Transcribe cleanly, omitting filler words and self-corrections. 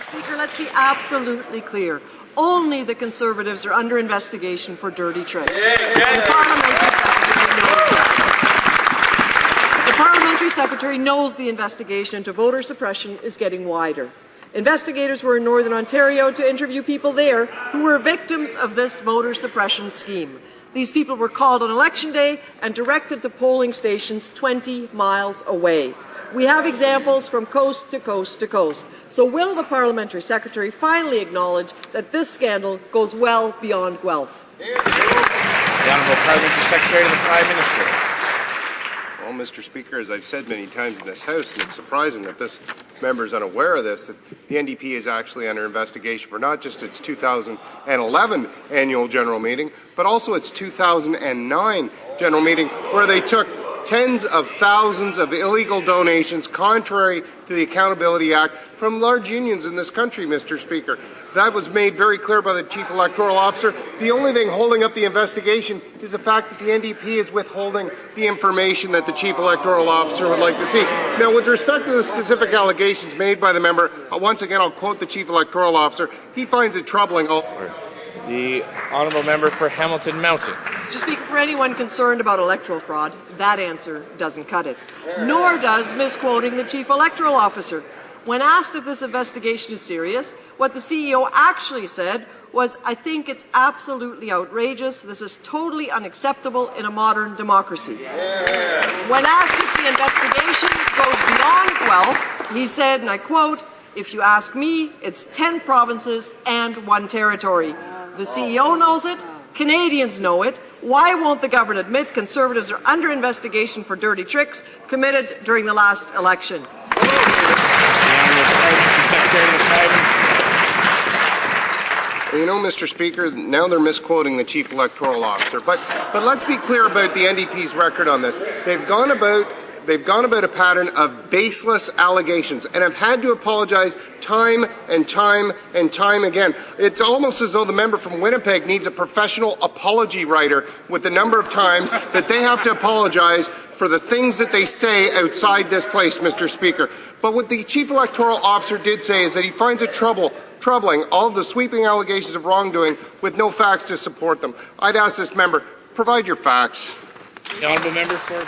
Speaker, let's be absolutely clear. Only the Conservatives are under investigation for dirty tricks. The Parliamentary Secretary knows the investigation into voter suppression is getting wider. Investigators were in Northern Ontario to interview people there who were victims of this voter suppression scheme. These people were called on election day and directed to polling stations 20 miles away. We have examples from coast to coast to coast. So will the Parliamentary Secretary finally acknowledge that this scandal goes well beyond Guelph? The Honourable Parliamentary Secretary to the Prime Minister. Well, Mr. Speaker, as I've said many times in this House, and it's surprising that this member is unaware of this, that the NDP is actually under investigation for not just its 2011 annual general meeting, but also its 2009 general meeting, where they took tens of thousands of illegal donations contrary to the Accountability Act from large unions in this country, Mr. Speaker. That was made very clear by the Chief Electoral Officer. The only thing holding up the investigation is the fact that the NDP is withholding the information that the Chief Electoral Officer would like to see. Now, with respect to the specific allegations made by the member, once again I'll quote the Chief Electoral Officer. He finds it troubling. The Honourable Member for Hamilton Mountain. Mr. Speaker, for anyone concerned about electoral fraud, that answer doesn't cut it. Nor does misquoting the Chief Electoral Officer. When asked if this investigation is serious, what the CEO actually said was, "I think it's absolutely outrageous. This is totally unacceptable in a modern democracy." When asked if the investigation goes beyond Guelph, he said, and I quote, "If you ask me, it's 10 provinces and 1 territory. The CEO knows it. Canadians know it. Why won't the government admit Conservatives are under investigation for dirty tricks committed during the last election?" You know, Mr. Speaker, now they're misquoting the Chief Electoral Officer. But let's be clear about the NDP's record on this. They've gone about a pattern of baseless allegations and have had to apologize time and time and time again. It's almost as though the member from Winnipeg needs a professional apology writer with the number of times that they have to apologize for the things that they say outside this place, Mr. Speaker. But what the Chief Electoral Officer did say is that he finds it troubling all of the sweeping allegations of wrongdoing with no facts to support them. I'd ask this member, provide your facts. The Honourable Member for